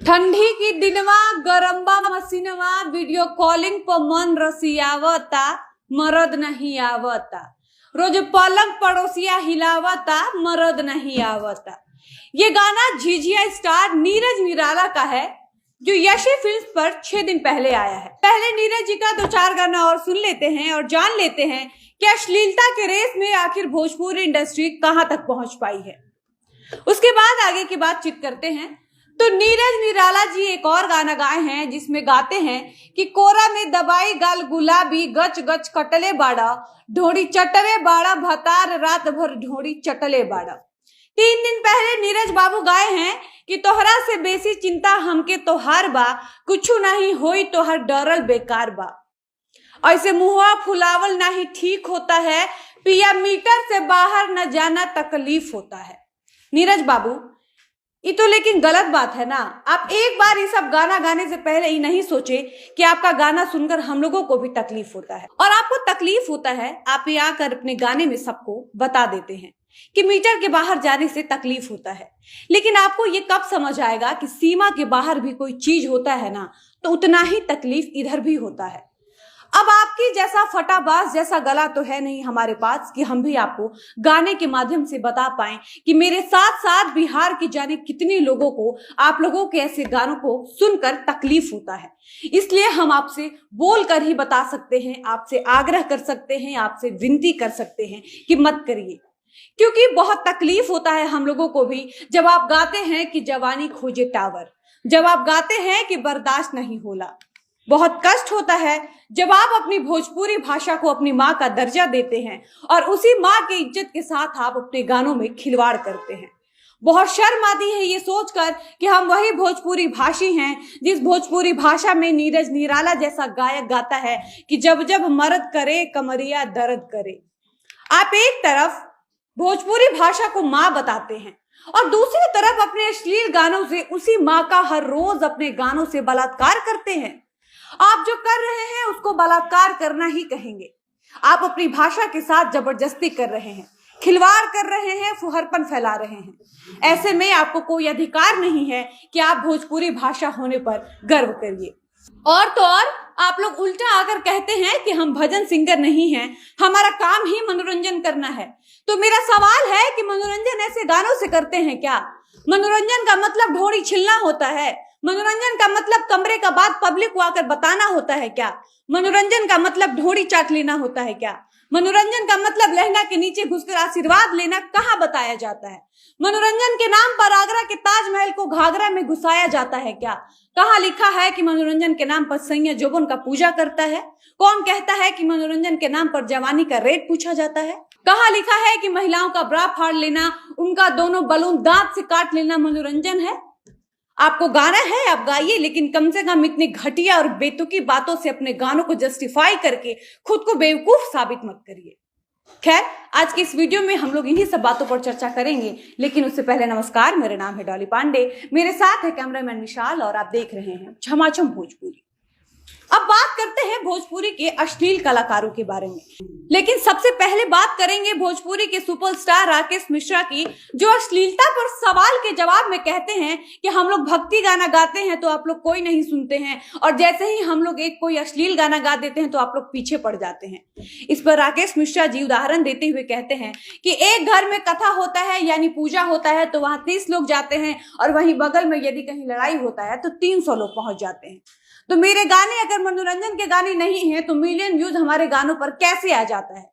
ठंडी की दिनवा गरम्बा मसीनवा वीडियो कॉलिंग पर मन रसियावता मरद नहीं आवता। रोज पलंग पड़ोसिया हिलावता मरद नहीं आवता। ये गाना झिझिया स्टार नीरज निराला का है जो यशी फिल्म्स पर 6 दिन पहले आया है। पहले नीरज जी का 2-4 गाना और सुन लेते हैं और जान लेते हैं कि अश्लीलता के रेस में आखिर भोजपुरी इंडस्ट्री कहां तक पहुंच पाई है। उसके बाद आगे की बातचीत करते हैं। तो नीरज निराला जी एक और गाना गाए हैं जिसमें गाते हैं कि कोरा में दबाई गाल गुलाबी गच गच कटले बाड़ा ढोड़ी चटले बाड़ा भतार रात भर ढोड़ी चटले बाड़ा। 3 दिन पहले नीरज बाबू गाए हैं कि तोहरा से बेसी चिंता हमके तोहार बा कुछु नहीं होई तोहर डरल बेकार बा। ऐसे मुंहवा फुलावल नहीं ठीक होता है पिया मीटर से बाहर न जाना तकलीफ होता है। नीरज बाबू ये तो लेकिन गलत बात है ना। आप एक बार ये सब गाना गाने से पहले ही नहीं सोचे कि आपका गाना सुनकर हम लोगों को भी तकलीफ होता है और आपको तकलीफ होता है। आप ये आकर अपने गाने में सबको बता देते हैं कि मीटर के बाहर जाने से तकलीफ होता है, लेकिन आपको ये कब समझ आएगा कि सीमा के बाहर भी कोई चीज होता है ना तो उतना ही तकलीफ इधर भी होता है। अब आपकी जैसा फटाबाज जैसा गला तो है नहीं हमारे पास कि हम भी आपको गाने के माध्यम से बता पाएं कि मेरे साथ साथ बिहार के जाने कितने लोगों को आप लोगों के ऐसे गानों को सुनकर तकलीफ होता है। इसलिए हम आपसे बोलकर ही बता सकते हैं, आपसे आग्रह कर सकते हैं, आपसे विनती कर सकते हैं कि मत करिए, क्योंकि बहुत तकलीफ होता है हम लोगों को भी जब आप गाते हैं कि जवानी खोजे टावर, जब आप गाते हैं कि बर्दाश्त नहीं होला। बहुत कष्ट होता है जब आप अपनी भोजपुरी भाषा को अपनी माँ का दर्जा देते हैं और उसी माँ की इज्जत के साथ आप अपने गानों में खिलवाड़ करते हैं। बहुत शर्म आती है ये सोचकर कि हम वही भोजपुरी भाषी हैं जिस भोजपुरी भाषा में नीरज निराला जैसा गायक गाता है कि जब जब मर्द करे कमरिया दर्द करे। आप एक तरफ भोजपुरी भाषा को माँ बताते हैं और दूसरी तरफ अपने अश्लील गानों से उसी माँ का हर रोज अपने गानों से बलात्कार करते हैं। आप जो कर रहे हैं उसको बलात्कार करना ही कहेंगे। आप अपनी भाषा के साथ जबरदस्ती कर रहे हैं, खिलवाड़ कर रहे हैं, फुहरपन फैला रहे हैं। ऐसे में आपको कोई अधिकार नहीं है कि आप भोजपुरी भाषा होने पर गर्व करिए। और तो और आप लोग उल्टा आकर कहते हैं कि हम भजन सिंगर नहीं हैं, हमारा काम ही मनोरंजन करना है। तो मेरा सवाल है कि मनोरंजन ऐसे गानों से करते हैं क्या? मनोरंजन का मतलब ढोड़ी छिलना होता है? मनोरंजन का मतलब कमरे का बात पब्लिक को आकर बताना होता है क्या? मनोरंजन का मतलब ढोड़ी चाट लेना होता है क्या? मनोरंजन का मतलब लहंगा के नीचे घुसकर आशीर्वाद लेना कहाँ बताया जाता है? मनोरंजन के नाम पर आगरा के ताजमहल को घाघरा में घुसाया जाता है क्या? कहाँ लिखा है कि मनोरंजन के नाम पर सैया जोबन का पूजा करता है? कौन कहता है कि मनोरंजन के नाम पर जवानी का रेट पूछा जाता है? कहाँ लिखा है कि महिलाओं का ब्रा फाड़ लेना, उनका दोनों बलून दांत से काट लेना मनोरंजन है? आपको गाना है आप गाइए, लेकिन कम से कम इतनी घटिया और बेतुकी बातों से अपने गानों को जस्टिफाई करके खुद को बेवकूफ साबित मत करिए। खैर, आज के इस वीडियो में हम लोग इन्हीं सब बातों पर चर्चा करेंगे, लेकिन उससे पहले नमस्कार, मेरा नाम है डॉली पांडे, मेरे साथ है कैमरामैन विशाल और आप देख रहे हैं झमाझम भोजपुरी। अब बात करते हैं भोजपुरी के अश्लील कलाकारों के बारे में, लेकिन सबसे पहले बात करेंगे भोजपुरी के सुपरस्टार राकेश मिश्रा की, जो अश्लीलता पर सवाल के जवाब में कहते हैं कि हम लोग भक्ति गाना गाते हैं तो आप लोग कोई नहीं सुनते हैं, और जैसे ही हम लोग एक कोई अश्लील गाना गा देते हैं तो आप लोग पीछे पड़ जाते हैं। इस पर राकेश मिश्रा जी उदाहरण देते हुए कहते हैं कि एक घर में कथा होता है यानी पूजा होता है तो वहां 30 लोग जाते हैं, और वहीं बगल में यदि कहीं लड़ाई होता है तो 300 लोग पहुंच जाते हैं। तो मेरे गाने अगर मनोरंजन के गाने नहीं हैं तो मिलियन व्यूज हमारे गानों पर कैसे आ जाता है?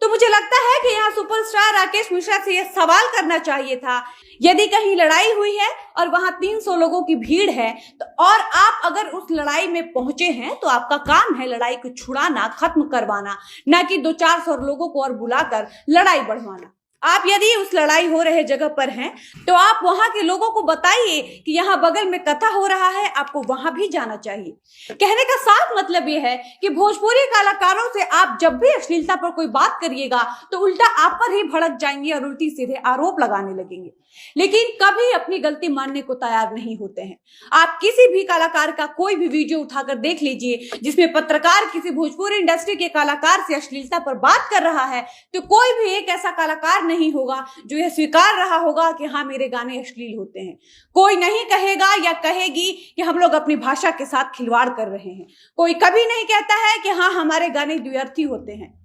तो मुझे लगता है कि यहाँ सुपरस्टार राकेश मिश्रा से यह सवाल करना चाहिए था, यदि कहीं लड़ाई हुई है और वहां 300 लोगों की भीड़ है तो और आप अगर उस लड़ाई में पहुंचे हैं तो आपका काम है लड़ाई को छुड़ाना, खत्म करवाना, ना कि 200-400 लोगों को और बुलाकर लड़ाई बढ़वाना। आप यदि उस लड़ाई हो रहे जगह पर हैं तो आप वहां के लोगों को बताइए कि यहाँ बगल में कथा हो रहा है, आपको वहां भी जाना चाहिए। कहने का साफ मतलब यह है कि भोजपुरी कलाकारों से आप जब भी अश्लीलता पर कोई बात करिएगा तो उल्टा आप पर ही भड़क जाएंगे और उल्टी सीधे आरोप लगाने लगेंगे, लेकिन कभी अपनी गलती मानने को तैयार नहीं होते हैं। आप किसी भी कलाकार का कोई भी वीडियो उठाकर देख लीजिए जिसमें पत्रकार किसी भोजपुरी इंडस्ट्री के कलाकार से अश्लीलता पर बात कर रहा है, तो कोई भी एक ऐसा कलाकार नहीं होगा, जो यह स्वीकार रहा होगा कि हाँ मेरे गाने अश्लील होते हैं। कोई नहीं कहेगा या कहेगी कि हम लोग अपनी भाषा के साथ खिलवाड़ कर रहे हैं। कोई कभी नहीं कहता है कि हाँ हमारे गाने द्व्यर्थी होते हैं।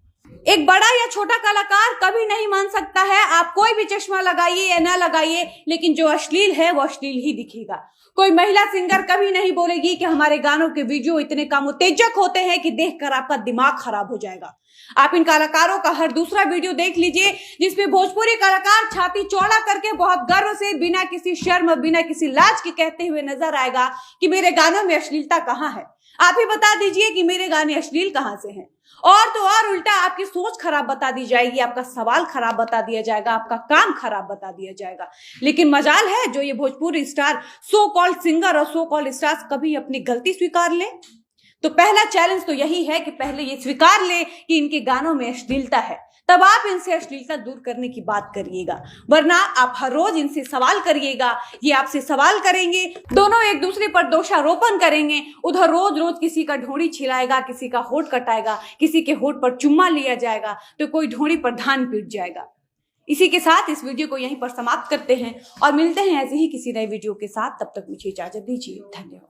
एक बड़ा या छोटा कलाकार कभी नहीं मान सकता है, आप कोई भी चश्मा लगाइए या ना लगाइए, लेकिन जो अश्लील है वो अश्लील ही दिखेगा। कोई महिला सिंगर कभी नहीं बोलेगी कि हमारे गानों के वीडियो इतने कामोत्तेजक होते हैं कि देखकर आपका दिमाग खराब हो जाएगा। आप इन कलाकारों का हर दूसरा वीडियो देख लीजिए जिसमें भोजपुरी कलाकार छाती चौड़ा करके बहुत गर्व से, बिना किसी शर्म, बिना किसी लाज के कहते हुए नजर आएगा कि मेरे गानों में अश्लीलता कहाँ है। आप ही बता दीजिए कि मेरे गाने अश्लील कहाँ से हैं। और तो और उल्टा आपकी सोच खराब बता दी जाएगी, आपका सवाल खराब बता दिया जाएगा, आपका काम खराब बता दिया जाएगा। लेकिन मजाल है जो ये Bhojpuri star, so called singer और सो कॉल्ड स्टार्स कभी अपनी गलती स्वीकार ले। तो पहला चैलेंज तो यही है कि पहले ये स्वीकार ले कि इनके गानों में अश्लीलता है, तब आप इनसे अश्लीलता दूर करने की बात करिएगा। वरना आप हर रोज इनसे सवाल करिएगा, ये आपसे सवाल करेंगे, दोनों एक दूसरे पर दोषारोपण करेंगे। उधर रोज रोज किसी का ढोंडी छिलाएगा, किसी का होठ कटाएगा, किसी के होठ पर चुम्मा लिया जाएगा तो कोई ढोंडी पर धान पीट जाएगा। इसी के साथ इस वीडियो को यहीं पर समाप्त करते हैं और मिलते हैं ऐसे ही किसी नए वीडियो के साथ। तब तक मुझे इजाजत दीजिए। धन्यवाद।